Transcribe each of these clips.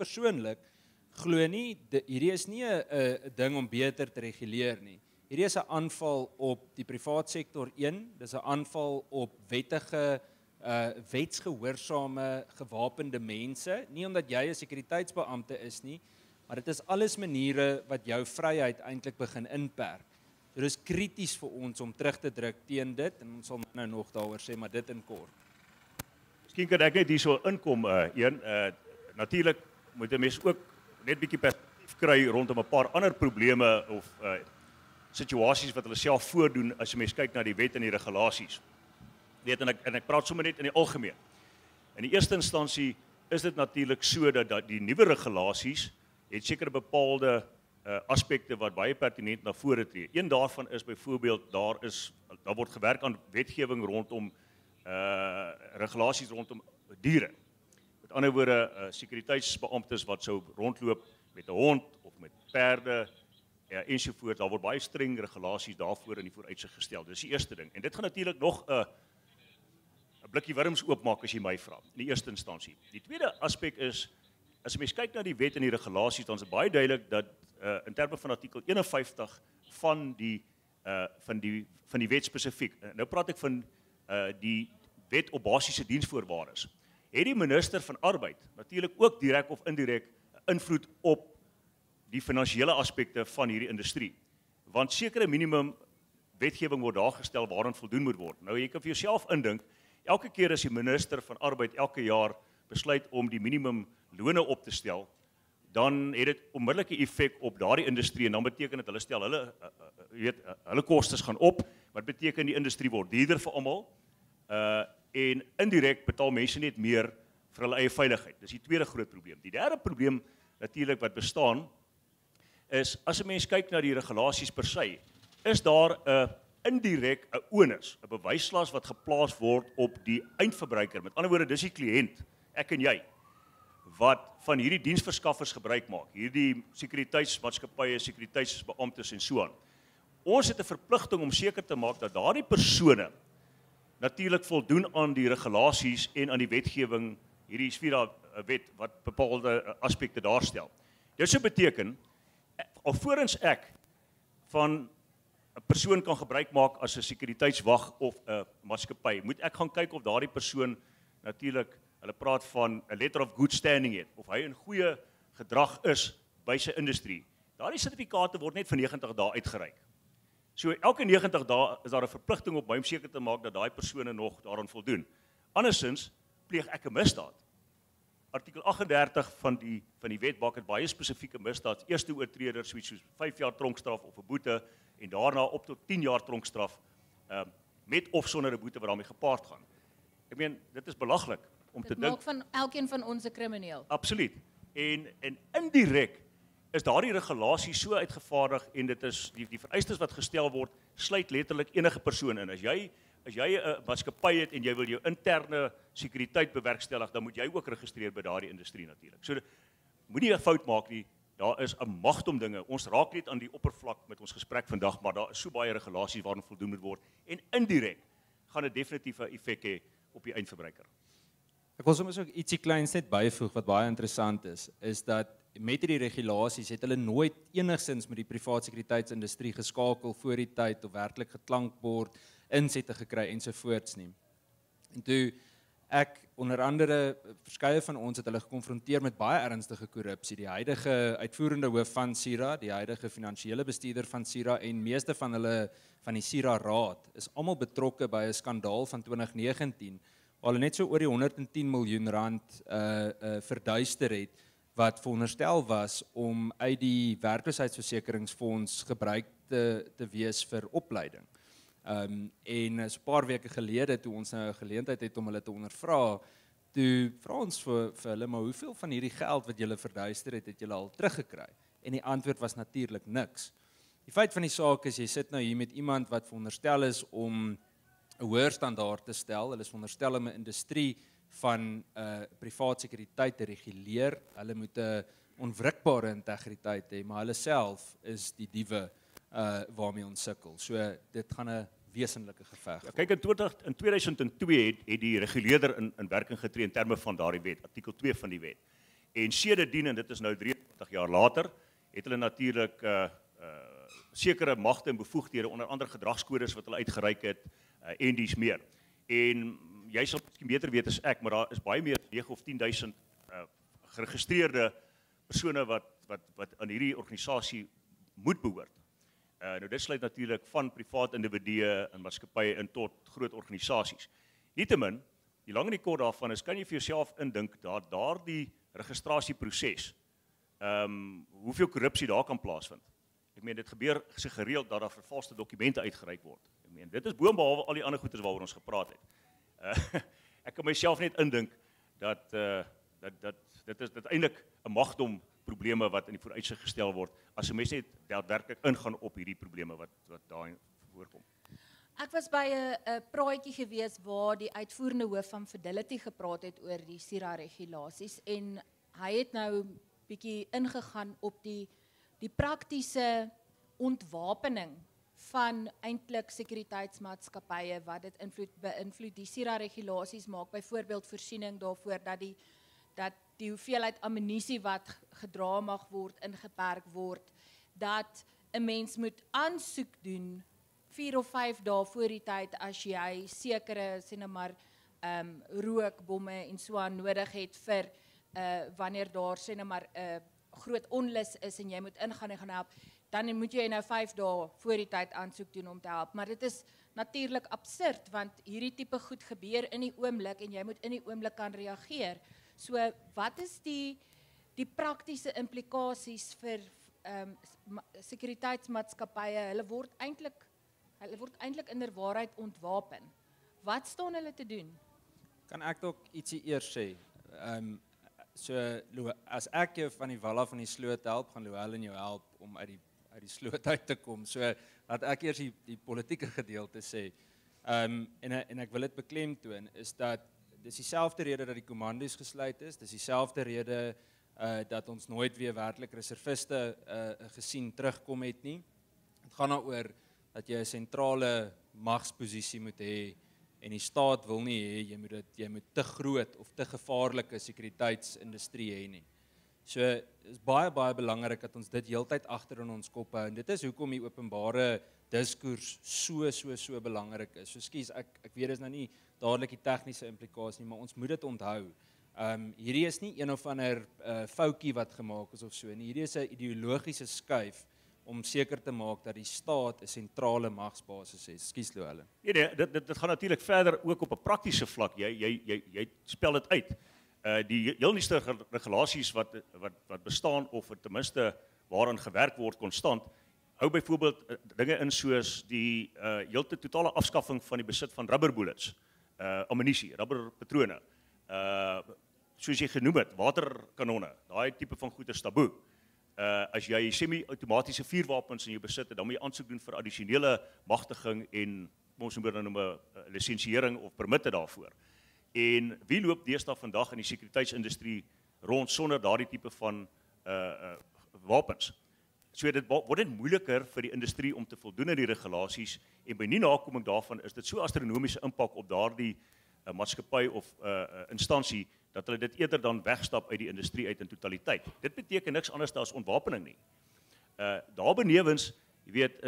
persoonlik glo nie, hierdie is nie 'n ding om beter te reguleer nie. Hierdie is 'n aanval op die privaat sektor dis 'n aanval op wettige, wetsgehoorsame, gewapende mense, nie omdat jy 'n sekuriteitsbeampte is nie, maar dit is alles maniere wat jou vryheid eintlik begin inperk. So dis krities vir ons om terug te druk teen dit, en ons sal nou nog daaroor sê, maar dit in kort. Miskien kan ek net hierso inkom, natuurlik moet 'n mens ook net bietjie perspektief kry rondom 'n paar ander probleme of situasies wat hulle self voordoen as jy mens kyk na die wet en die regulasies. En ek praat sommer net in die algemeen. In die eerste instansie is dit natuurlik so dat die nuwe regulasies het sekere bepaalde aspekte wat baie pertinent na vore tree. Een daarvan is byvoorbeeld daar word gewerk aan wetgewing rondom regulasies rondom diere. Met ander woorde, sekuriteitsbeamptes wat sou rondloop met 'n hond of met perde ensovoorts. Daar word baie streng regulasies daarvoor in die vooruitsig gestel. Dis die eerste ding. En dit gaan natuurlik nog 'n blikkie wurms oopmaak as jy my vra, in die eerste instansie. Die tweede aspek is, as jy mens kyk na die wet en die regulasies, dan is dit baie duidelik dat in terme van artikel 51 van die wet spesifiek. Nou praat ek van die wet op basiese diensvoorwaardes. Het die minister van Arbeid natuurlik ook direk of indirek invloed op die finansiële aspekte van hierdie industrie. Want sekere minimum wetgewing word daar gestel waaraan voldoen moet word. Nou jy kan vir jouself indink, elke keer as die minister van Arbeid elke jaar besluit om die minimum lone op te stel, dan het dit onmiddellike effek op daardie industrie en dan beteken dit hulle stel hulle kostes gaan op, wat beteken die industrie word duurder vir almal en indirek betaal mense net meer vir hulle eie veiligheid. Dis die tweede groot probleem. Die derde probleem natuurlik wat bestaan is as 'n mens kyk na die regulasies per se, is daar 'n indirek 'n onus, 'n bewyslas wat geplaas word op die eindverbruiker. Met ander woorde, dis die kliënt, ek en jy, wat van hierdie diensverskaffers gebruik maak, hierdie sekuriteitsmaatskappye, sekuriteitsbeamptes en so aan. Ons het 'n verpligting om seker te maak dat daardie persone natuurlik voldoen aan die regulasies en aan die wetgewing, hierdie SFIRA wet wat bepaalde aspekte daarstel. Dit sou beteken, alvorens ek van 'n persoon kan gebruik maak as 'n sekuriteitswag of 'n maatskappy, moet ek gaan kyk of daardie persoon natuurlik, hulle praat van 'n letter of good standing het, of hy in goeie gedrag is by sy industrie. Daardie sertifikate word net vir 90 dae uitgereik. So elke 90 dae is daar 'n verpligting op my om seker te maak dat daai persone nog daaraan voldoen. Andersins pleeg ek 'n misdaad. Artikel 38 van die wet maak dit baie spesifieke misdaad. Eerste oortreder soos 5 jaar tronkstraf of 'n boete en daarna op tot 10 jaar tronkstraf met of sonder 'n boete wat daarmee gepaard gaan. Ek meen, dit is belaglik om te dink. Dit maak van elkeen van ons 'n krimineel. Absoluut. En indirek is daardie regulasie so uitgevaardig en dit is die vereistes wat gestel word, sluit letterlik enige persoon in. As jy 'n maatskappy het en jy wil jou interne sekuriteit bewerkstellig, dan moet jy ook registreer by daardie industrie natuurlik. So moenie 'n fout maak nie. Daar is 'n magdom dinge. Ons raak net aan die oppervlak met ons gesprek vandag, maar daar is so baie regulasies waaraan voldoen moet word en indirek gaan dit definitief 'n effek hê op die eindverbruiker. Ek wil soms ook ietsie kleins net byvoeg wat baie interessant is dat met hierdie regulasies het hulle nooit enigsins met die privaat sekuriteitsindustrie geskakel voor die tyd of werklik geklankbord, insette gekry ensovoorts nie. En toe ek onder andere verskeie van ons het hulle gekonfronteer met baie ernstige korrupsie. Die huidige uitvoerende hoof van SIRA, die huidige finansiële bestuurder van SIRA en meeste van hulle van die SIRA raad is almal betrokke by 'n skandaal van 2019 waar hulle net so oor die 110 miljoen rand verduister het wat veronderstel was om uit die werkloosheidsversekeringsfonds gebruik te wees vir opleiding. En so 'n paar weke gelede toe ons nou 'n geleentheid het om hulle te ondervra, toe vra ons vir hulle, maar hoeveel van hierdie geld wat julle verduister het julle al teruggekry? En die antwoord was natuurlik niks. Die feit van die saak is, jy sit nou hier met iemand wat veronderstel is om 'n hoër standaard te stel. Hulle is veronderstel om 'n industrie van privaat sekuriteit te reguleer. Hulle moet 'n onwrikbare integriteit hê, maar hulle self is die diewe waarmee ons sukkel. So dit gaan 'n wesenlike geveg word. Kyk, in 2002 het die reguleerder in werking getree in terme van daardie wet, artikel 2 van die wet. En sedertdien, en dit is nou 23 jaar later, het hulle natuurlik sekere magte en bevoegdhede, onder andere gedragskodes wat hulle uitgereik het, en dies meer. En jy sal miskien beter weet as ek, maar daar is baie meer 9 of 10.000 geregistreerde persone wat aan hierdie organisasie moet behoort. Nou dit sluit natuurlik van privaat individue en maatskappye in tot groot organisasies. Nietemin, die lang en die kort daarvan is, kan jy vir jouself indink dat daardie registrasieproses, hoeveel korrupsie daar kan plaasvind. Ek meen, dit gebeur gereeld dat daar vervalste dokumente uitgereik word. Ek meen, dit is boonbehalwe al die ander goeders waaroor ons gepraat het. Ek kan myself net indink dat dit eintlik 'n magdom probleme wat in die vooruitsig gestel word, as 'n mens net daadwerklik ingaan op hierdie probleme wat daar voorkom. Ek was by 'n praatjie gewees waar die uitvoerende hoof van Fidelity gepraat het oor die SIRA regulasies en hy het nou bietjie ingegaan op die praktiese ontwapening van eintlik sekuriteitsmaatskappye wat dit beïnvloed. Die SIRA regulasies maak byvoorbeeld voorsiening daarvoor dat die hoeveelheid ammunisie wat gedra mag word ingeperk word, dat 'n mens moet aansoek doen 4 of 5 dae voor die tyd as jy sekere sê nou maar rookbomme en so aan nodig het vir wanneer daar sê nou maar groot onlus is en jy moet ingaan en gaan help, dan moet jy nou 5 dae voor die tyd aansoek doen om te help. Maar dit is natuurlik absurd want hierdie tipe goed gebeur in die oomblik en jy moet in die oomblik kan reageer. So wat is die praktiese implikasies vir sekuriteitsmaatskappye? Hulle word eintlik inderwaarheid ontwapen. Wat staan hulle te doen? Kan ek dalk ietsie eers sê? So as ek jou van die wal af van die sloot help, gaan Louwelen jou help om uit die sloot uit te kom. So laat ek eers die politieke gedeelte sê. En ek wil dit beklemtoon is dat dis dieselfde rede dat die kommandos gesluit is, dis dieselfde rede dat ons nooit weer werklik reserviste gesien terugkom het nie. Dit gaan daaroor dat jy 'n sentrale magsposisie moet hê en die staat wil nie hê jy moet te groot of te gevaarlike sekuriteitsindustrie hê nie. So is baie belangrik dat ons dit heeltyd agter in ons kop hou en dit is hoekom die openbare diskurs so belangrik is. So skus, ek weet dis nou nie dadelik die tegniese implikasie nie, maar ons moet dit onthou. Hierdie is nie een of ander foutjie wat gemaak is of so nie. Hierdie is 'n ideologiese skuif om seker te maak dat die staat 'n sentrale magsbasis het. Skus Louwelen. Nee, dit gaan natuurlik verder ook op 'n praktiese vlak. Jy spel dit uit. Die heel nuutste regulasies wat bestaan of ten minste waaraan gewerk word konstant, hou byvoorbeeld dinge in soos die heeltyd totale afskaffing van die besit van rubber bullets, ammunisie, rubberpatrone. Soos jy genoem het, waterkanonne, daai tipe van goed is taboe. As jy semi-outomatiese vuurwapens in jou besit het, dan moet jy aansoek doen vir addisionele magtiging en ons noem 'n lisensiering of permitte daarvoor. En wie loop deesdae vandag in die sekuriteitsindustrie rond sonder daardie tipe van wapens? So dit word dit moeiliker vir die industrie om te voldoen aan die regulasies en by nie nakoming daarvan is dit so astronomiese impak op daardie maatskappy of instansie dat hulle dit eerder dan wegstap uit die industrie uit in totaliteit. Dit beteken niks anders as ontwapening nie. Daarbenewens, jy weet,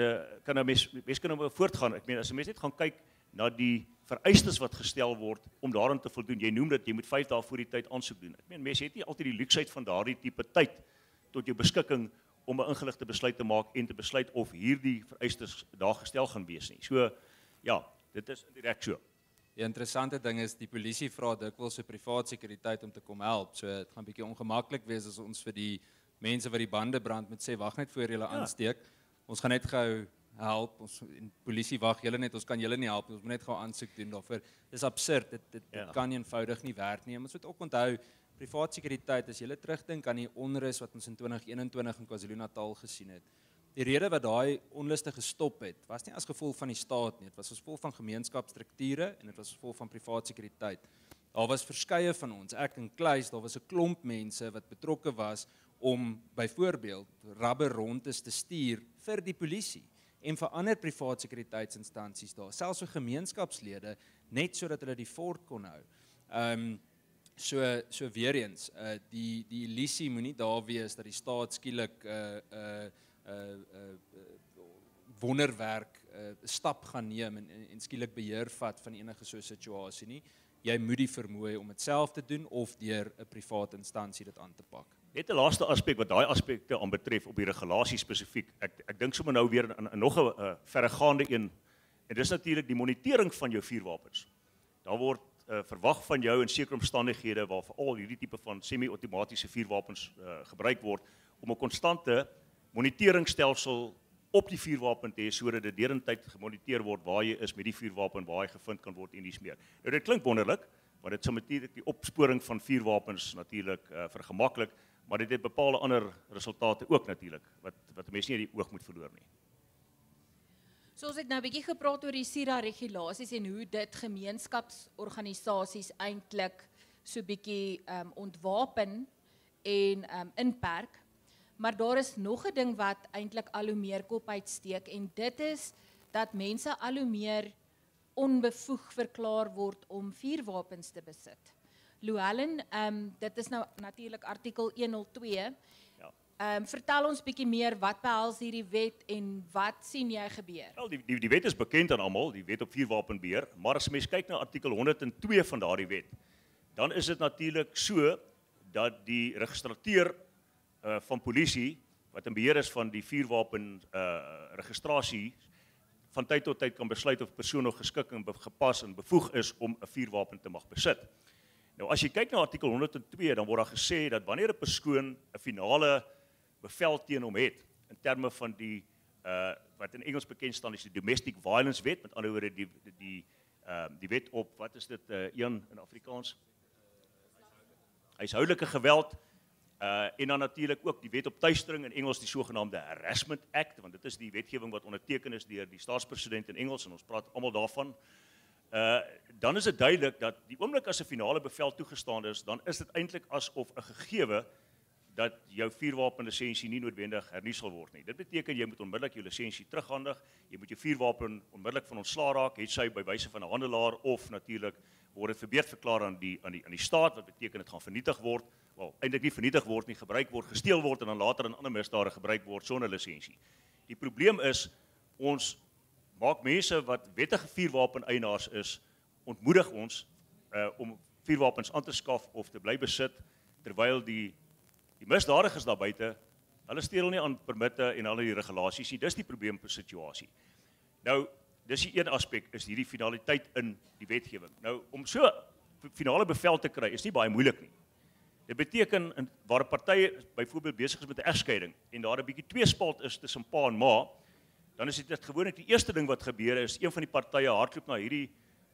kan 'n mens kan nou voortgaan. Ek meen as 'n mens net gaan kyk na die vereistes wat gestel word om daaraan te voldoen. Jy noem dat jy moet 5 dae voor die tyd aansoek doen. Ek meen mense het nie altyd die luksheid van daardie tipe tyd tot jou beskikking om 'n ingeligte besluit te maak en te besluit of hierdie vereistes daar gestel gaan wees nie. So ja, dit is indirek so. Die interessante ding is die polisie vra dikwels vir privaat sekuriteit om te kom help. So dit gaan bietjie ongemaklik wees as ons vir die mense wat die bande brand moet sê wag net voor julle aansteek. Ons gaan net gou help. Ons en polisie wag julle net, ons kan julle nie help. Ons moet net gou aansoek doen daarvoor. Dis absurd. Dit kan eenvoudig nie werk nie. Ons moet ook onthou privaat sekuriteit as jy terugdink aan die onrus wat ons in 2021 in KwaZulu-Natal gesien het. Die rede wat daai onluste gestop het, was nie as gevolg van die staat nie, dit was as gevolg van gemeenskapsstrukture en dit was as gevolg van privaat sekuriteit. Daar was verskeie van ons, ek en Kluis, daar was 'n klomp mense wat betrokke was om byvoorbeeld rubberrondes te stuur vir die polisie en vir ander privaat sekuriteitsinstansies daar, selfs vir gemeenskapslede, net sodat hulle die fort kon hou. So weer eens, die illusie moenie daar wees dat die staat skielik wonderwerk stap gaan neem en skielik beheer vat van enige so 'n situasie nie. Jy moet die vermoë hê om dit self te doen of deur 'n private instansie dit aan te pak. Net 'n laaste aspek wat daai aspekte aanbetref op die regulasie spesifiek. Ek dink sommer nou weer aan nog 'n verregaande een en dis natuurlik die monitering van jou vuurwapens. Daar word verwag van jou in sekere omstandighede waar veral hierdie tipe van semi-outomatiese vuurwapens gebruik word om 'n konstante moniteringstelsel op die vuurwapen te hê sodat dit derentyd gemoniteer word waar jy is met die vuurwapen, waar hy gevind kan word en dies meer. Nou dit klink wonderlik, want dit sal natuurlik die opsporing van vuurwapens natuurlik vergemaklik, maar dit het bepaalde ander resultate ook natuurlik wat mense nie die oog moet verloor nie. So ons het nou 'n bietjie gepraat oor die SIRA regulasies en hoe dit gemeenskapsorganisasies eintlik so bietjie ontwapen en inperk. Maar daar is nog 'n ding wat eintlik al hoe meer kop uitsteek en dit is dat mense al hoe meer onbevoeg verklaar word om vuurwapens te besit. Louwelen, dit is nou natuurlik artikel 102. Vertel ons bietjie meer, wat behels hierdie wet en wat sien jy gebeur? Wel, die wet is bekend aan almal, die wet op vuurwapenbeheer, maar as mens kyk na artikel 102 van daardie wet, dan is dit natuurlik so dat die registrateur van polisie wat in beheer is van die vuurwapen registrasie van tyd tot tyd kan besluit of 'n persoon nog geskik en gepas en bevoeg is om 'n vuurwapen te mag besit. Nou as jy kyk na artikel 102, dan word daar gesê dat wanneer 'n persoon 'n finale bevel teen hom het in terme van die wat in Engels bekend staan as die Domestic Violence Wet, met ander woorde die wet op wat is dit een in Afrikaans? Huishoudelike geweld. En dan natuurlik ook die wet op tuistering, in Engels die sogenaamde Harassment Act, want dit is die wetgewing wat onderteken is deur die staatspresident in Engels en ons praat almal daarvan. Dan is dit duidelik dat die oomblik as 'n finale bevel toegestaan is, dan is dit eintlik asof 'n gegewe dat jou vuurwapenlisensie nie noodwendig hernu sal word nie. Dit beteken jy moet onmiddellik jou lisensie terughandig, jy moet jou vuurwapen onmiddellik van ontslae raak, het sy by wyse van 'n handelaar of natuurlik word dit verbeurd verklaar aan die staat, wat beteken dit gaan vernietig word. Wel, eintlik nie vernietig word nie, gebruik word, gesteel word en dan later in ander misdade gebruik word sonder lisensie. Die probleem is, ons maak mense wat wettige vuurwapeneienaars is, ontmoedig ons om vuurwapens aan te skaf of te bly besit, terwyl die misdadigers daar buite, hulle steel nie aan permitte en al die regulasies nie. Dis die probleemsituasie. Nou, dis die een aspek, is hierdie finaliteit in die wetgewing. Nou, om so finale bevel te kry, is nie baie moeilik nie. Dit beteken, waar 'n party byvoorbeeld besig is met 'n egskeiding, en daar 'n bietjie tweespalt is tussen pa en ma, dan is dit gewoonlik die eerste ding wat gebeur is, een van die partye hardloop na hierdie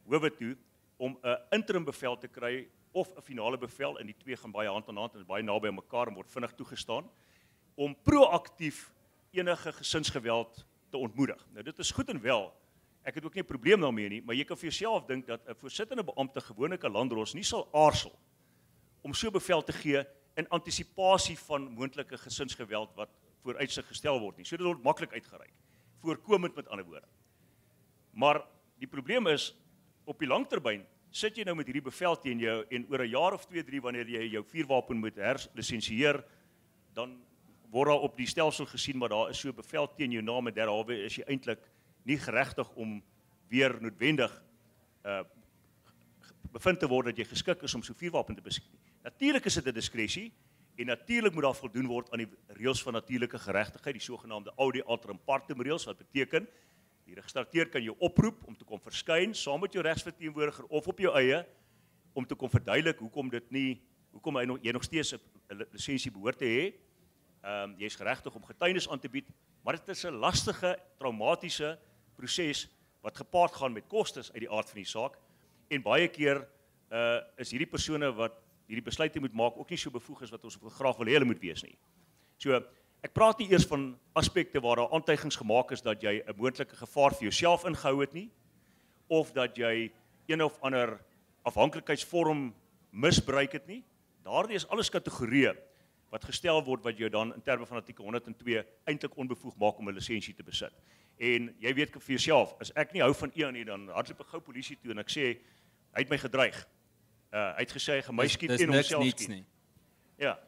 howe toe, om 'n interim bevel te kry, of 'n finale bevel, en die twee gaan baie hand aan hand, en is baie naby aan mekaar, en word vinnig toegestaan, om proaktief enige gesinsgeweld te ontmoedig. Nou dit is goed en wel, ek het ook nie 'n probleem daarmee nie, maar jy kan vir jouself dink dat 'n voorsittende beampte gewoonlik 'n landdros nie sal aarzel om so bevel te gee in antisipasie van moontlike gesinsgeweld wat vooruitsig gestel word nie. So dit word maklik uitgereik. Voorkomend met ander woorde. Maar die probleem is, op die langtermyn sit jy nou met hierdie bevel teen jou en oor 'n jaar of 2, 3 wanneer jy jou vuurwapen moet herlisensieer, dan word daar op die stelsel gesien maar daar is so 'n bevel teen jou naam en derhalwe is jy eintlik nie geregtig om weer noodwendig bevind te word dat jy geskik is om so 'n vuurwapen te besit. Natuurlik is dit 'n diskresie en natuurlik moet daar voldoen word aan die reëls van natuurlike geregtigheid, die sogenaamde audi alteram partem reëls, wat beteken die registrateur kan jou oproep om te kom verskyn saam met jou regsverteenwoordiger of op jou eie om te kom verduidelik hoekom jy nog steeds 'n lisensie behoort te hê. Jy is geregtig om getuienis aan te bied, maar dit is 'n lastige, traumatiese proses wat gepaard gaan met kostes uit die aard van die saak en baie keer is hierdie persone wat hierdie besluite moet maak ook nie so bevoeg is wat ons graag wil hê hulle moet wees nie. So ek praat nie eers van aspekte waar daar aantuigings gemaak is dat jy 'n moontlike gevaar vir jouself ingehou het nie, of dat jy een of ander afhanklikheidsvorm misbruik het nie. Daardie is alles kategorieë wat gestel word wat jou dan in terme van artikel 102 eintlik onbevoeg maak om 'n lisensie te besit. En jy weet vir jouself, as ek nie hou van een nie, dan hardloop ek gou polisie toe en ek sê hy het my gedreig. Hy het gesê hy gaan my skiet Dis en niks homself niets skiet. nie. Ja.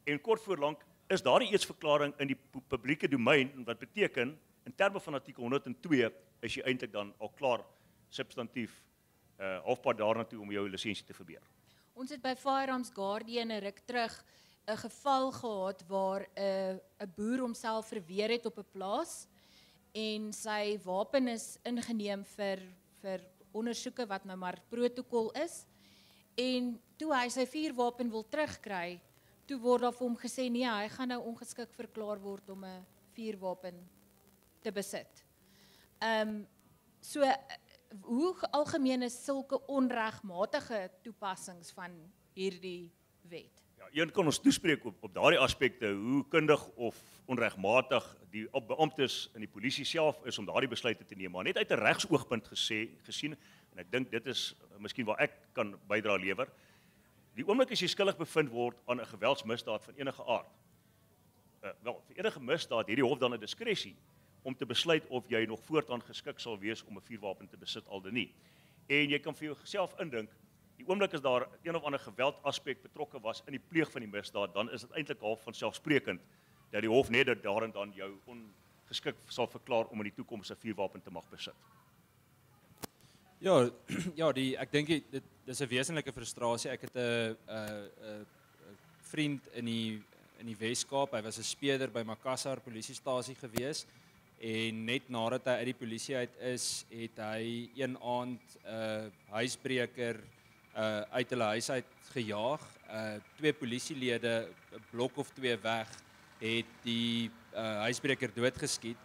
En kort voorlank is daar 'n eetsverklaring in die publieke domein wat beteken in terme van artikel 102 is jy eintlik dan al klaar substantief halfpad daarna toe om jou lisensie te verbeur. Ons het by Firearms Guardian 'n ruk terug 'n geval gehad waar 'n boer homself verweer het op 'n plaas en sy wapen is ingeneem vir ondersoeke wat nou maar protokol is. En toe hy sy vuurwapen wil terugkry, toe word daar vir hom gesê nee, hy gaan nou ongeskik verklaar word om 'n vuurwapen te besit. So hoe algemeen is sulke onregmatige toepassings van hierdie wet? Ja, een kan ons toespreek op daardie aspekte hoe kundig of onregmatig die beamptes in die polisie self is om daardie besluite te neem, maar net uit 'n regsoogpunt gesien en ek dink dit is miskien waar ek kan bydra lewer. Die oomblik as jy skuldig bevind word aan 'n geweldsmisdaad van enige aard. Vir enige misdaad het die hof dan 'n diskresie om te besluit of jy nog voortaan geskik sal wees om 'n vuurwapen te besit al dan nie. En jy kan vir jouself indink, die oomblik as daar een of ander geweldaspek betrokke was in die pleeg van die misdaad, dan is dit eintlik half van selfsprekend dat die hof net daar en dan jou ongeskik sal verklaar om in die toekoms 'n vuurwapen te mag besit. Ja, ja, ek dink dit is 'n wesenlike frustrasie. Ek het 'n vriend in die Weskaap. Hy was 'n speurder by Makassar polisiestasie gewees en net nadat hy uit die polisie uit is, het hy een aand 'n huisbreker uit hulle huis uit gejaag. Twee polisielede, 'n blok of 2 weg, het die huisbreker doodgeskiet.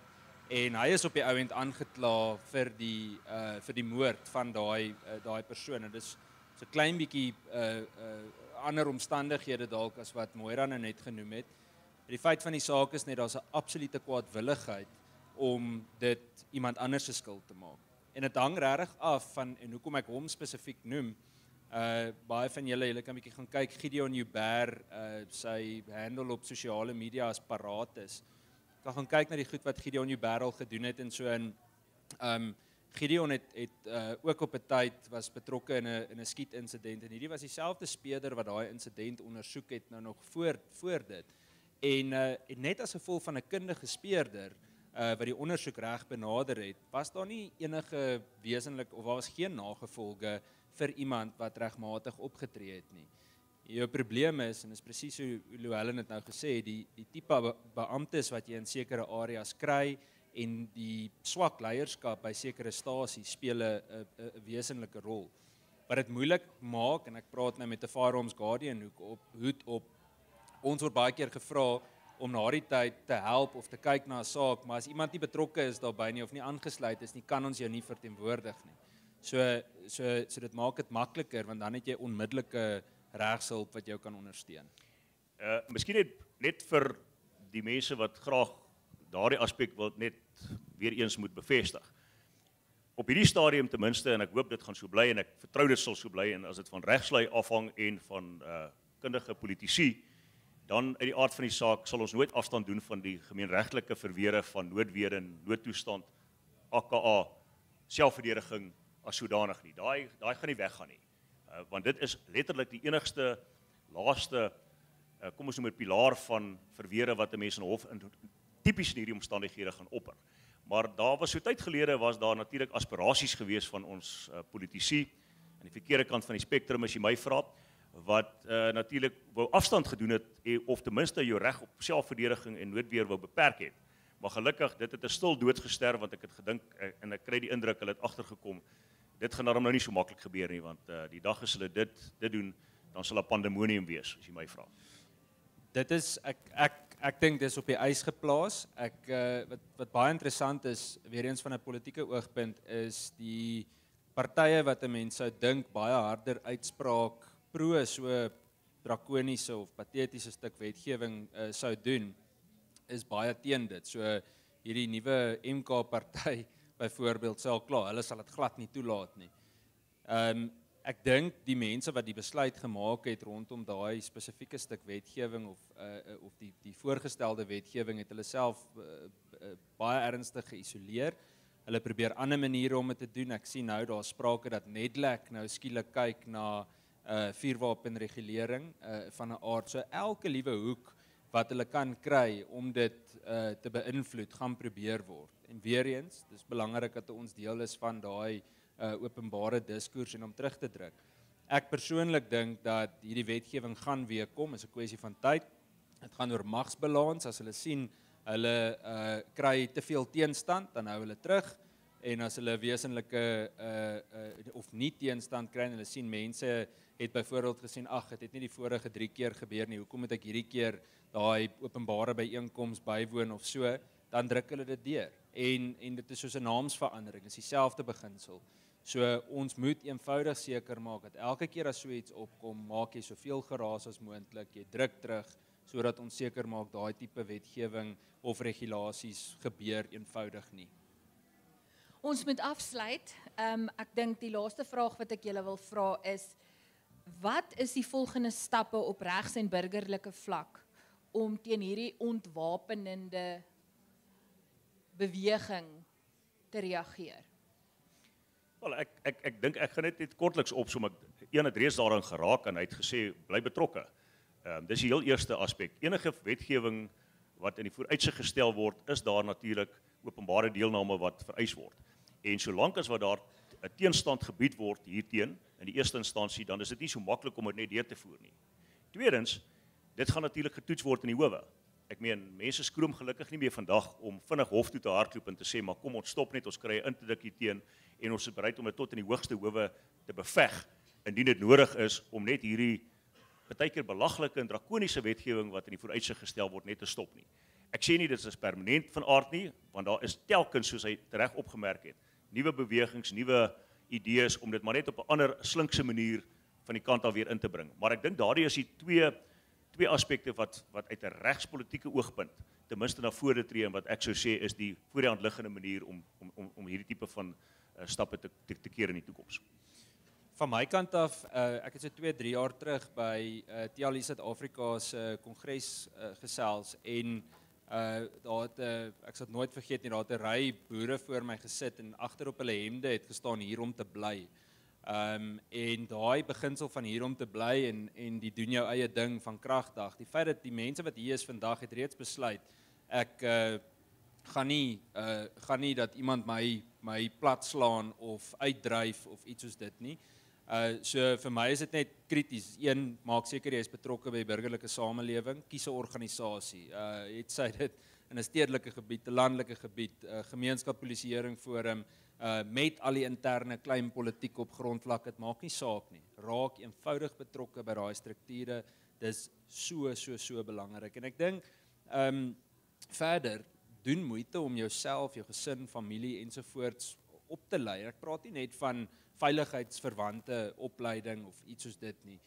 En hy is op die ouend aangekla vir die moord van daai persoon. Dit is so 'n klein bietjie ander omstandighede dalk as wat Moira nou net genoem het. Die feit van die saak is net daar's 'n absolute kwaadwilligheid om dit iemand anders se skuld te maak. En dit hang regtig af van en hoekom ek hom spesifiek noem. Baie van julle kan 'n bietjie gaan kyk Gideon Joubert, sy handle op sosiale media as Paratus. Kan gaan kyk na die goed wat Gideon Joubert al gedoen het en so in Gideon het ook op 'n tyd was betrokke in 'n skietinsident en hierdie was dieselfde speurder wat daai insident ondersoek het nou nog voor dit. En net as gevolg van 'n kundige speurder wat die ondersoek reg benader het, was daar nie enige wesenlik of daar was geen nagevolge vir iemand wat regmatig opgetree het nie. Jou probleem is, en dis presies hoe Louwelen het nou gesê, die tipe beamptes wat jy in sekere areas kry en die swak leierskap by sekere stasies speel 'n wesenlike rol. Wat dit moeilik maak, en ek praat nou met 'n Firearms Guardian hoed op, ons word baie keer gevra om na die tyd te help of te kyk na 'n saak, maar as iemand nie betrokke is daarbey nie of nie aangesluit is nie, kan ons jou nie verteenwoordig nie. So dit maak dit makliker want dan het jy onmiddellike regshulp wat jou kan ondersteun. Miskien net vir die mense wat graag daardie aspek wil net weer eens moet bevestig. Op hierdie stadium ten minste, en ek hoop dit gaan so bly en ek vertrou dit sal so bly en as dit van regslui afhang en van kundige politici, dan uit die aard van die saak sal ons nooit afstand doen van die gemeenregtelike verweere van noodweer en noodtoestand, aka selfverdediging as sodanig nie. Daai gaan nie weggaan nie. Want dit is letterlik die enigste laaste kom ons noem 'n pilaar van verweere wat 'n mens in hof in tipies in hierdie omstandighede gaan opper. Maar daar was so tyd gelede was daar natuurlik aspirasies gewees van ons politici aan die verkeerde kant van die spektrum as jy my vra, wat natuurlik wou afstand gedoen het of ten minste jou reg op selfverdediging en noodweer wou beperk het. Maar gelukkig dit het 'n stil dood gesterf want ek het gedink en ek kry die indruk hulle het agtergekom. Dit gaan daarom nou nie so maklik gebeur nie want die dag as hulle dit doen, dan sal 'n pandemonium wees as jy my vra. Dit is ek dink dis op die ys geplaas. Wat baie interessant is weer eens van 'n politieke oogpunt is die partye wat 'n mens sou dink baie harder uitspraak pro so drakoniese of patetiese stuk wetgewing sou doen is baie teen dit. So hierdie nuwe MK party byvoorbeeld sal klaar, hulle sal dit glad nie toelaat nie. Ek dink die mense wat die besluit gemaak het rondom daai spesifieke stuk wetgewing of die voorgestelde wetgewing het hulle self baie ernstig geïsoleer. Hulle probeer ander maniere om dit te doen. Ek sien nou daar sprake dat Nedlac nou skielik kyk na vuurwapenregulering van 'n aard. So elke liewe hoek wat hulle kan kry om dit te beïnvloed, gaan probeer word. En weer eens, dis belangrik dat ons deel is van daai openbare diskurs en om terug te druk. Ek persoonlik dink dat hierdie wetgewing gaan weer kom, is 'n kwessie van tyd. Dit gaan oor magsbalans. As hulle sien hulle kry te veel teenstand, dan hou hulle terug. En as hulle wesenlike of nie teenstand kry en hulle sien mense het byvoorbeeld gesien, ag, dit het nie die vorige 3 keer gebeur nie, hoekom moet ek hierdie keer daai openbare byeenkoms bywoon of so, dan druk hulle dit deur. En dit is soos 'n naamsverandering, is dieselfde beginsel. So ons moet eenvoudig seker maak dat elke keer as so iets opkom, maak jy soveel geraas as moontlik, jy druk terug, sodat ons seker maak daai tipe wetgewing of regulasies gebeur eenvoudig nie. Ons moet afsluit. Ek dink die laaste vraag wat ek julle wil vra is, wat is die volgende stappe op regs- en burgerlike vlak om teen hierdie ontwapenende beweging te reageer? Wel, ek dink ek gaan net kortliks opsom. Een het reeds daaraan geraak en hy het gesê bly betrokke. Dis die heel eerste aspek. Enige wetgewing wat in die vooruitsig gestel word, is daar natuurlik openbare deelname wat vereis word. En solank as wat daar 'n teenstand gebied word hierteen in die eerste instansie, dan is dit nie so maklik om dit net deur te voer nie. Tweedens, dit gaan natuurlik getoets word in die howe. Ek meen, mense skroom gelukkig nie meer vandag om vinnig hof toe te hardloop en te sê, maar kom ons stop net, ons kry 'n interdik hierteen en ons is bereid om dit tot in die hoogste howe te beveg, indien dit nodig is om net hierdie partykeer belaglike en drakoniese wetgewing wat in die vooruitsig gestel word net te stop nie. Ek sê nie dit is permanent van aard nie, want daar is telkens, soos hy reg opgemerk het, nuwe bewegings, nuwe idees om dit maar net op 'n ander slinkse manier van die kant af weer in te bring. Maar ek dink daardie is die twee aspekte wat uit 'n regspolitieke oogpunt ten minste na vore tree en wat ek sou sê is die voor die hand liggende manier om hierdie tipe van stappe te keer in die toekoms. Van my kant af, ek het so 2-3 jaar terug by TLI Suid-Afrika se kongres gesels en daar het, ek sal dit nooit vergeet nie, daar het 'n ry boere voor my gesit en agter op hulle hemde het gestaan hier om te bly. En daai beginsel van hier om te bly en die doen jou eie ding van Kragdag, die feit dat die mense wat hier is vandag het reeds besluit, ek gaan nie dat iemand my plat slaan of uitdryf of iets soos dit nie. So vir my is dit net krities. Een, maak seker jy is betrokke by die burgerlike samelewing, kies 'n organisasie. Het sy dit in 'n stedelike gebied, 'n landelike gebied, gemeenskapspolisieering forum, met al die interne klein politiek op grondvlak, dit maak nie saak nie. Raak eenvoudig betrokke by daai strukture. Dis so belangrik. En ek dink verder doen moeite om jouself, jou gesin, familie ensovoorts op te lei. Ek praat nie net van veiligheidsverwante opleiding of iets soos dit nie.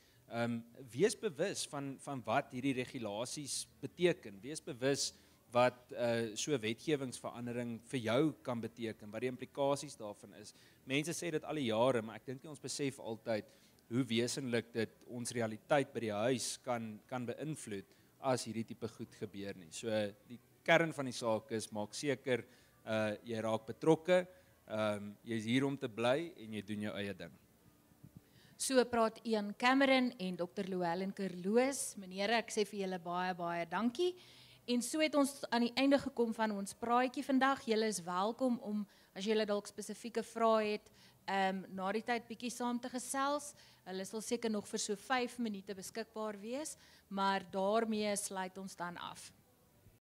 Wees bewus van wat hierdie regulasies beteken. Wees bewus wat so wetgewingsverandering vir jou kan beteken, wat die implikasies daarvan is. Mense sê dit al die jare, maar ek dink nie ons besef altyd hoe wesenlik dit ons realiteit by die huis kan beïnvloed as hierdie tipe goed gebeur nie. So die kern van die saak is, maak seker jy raak betrokke, jy is hier om te bly en jy doen jou eie ding. So praat Ian Cameron en Dr. Louwelen Kerloos. Meneere, ek sê vir julle baie dankie. En so het ons aan die einde gekom van ons praatjie vandag. Julle is welkom om, as julle dalk spesifieke vrae het, na die tyd bietjie saam te gesels. Hulle sal seker nog vir so 5 minute beskikbaar wees, maar daarmee sluit ons dan af.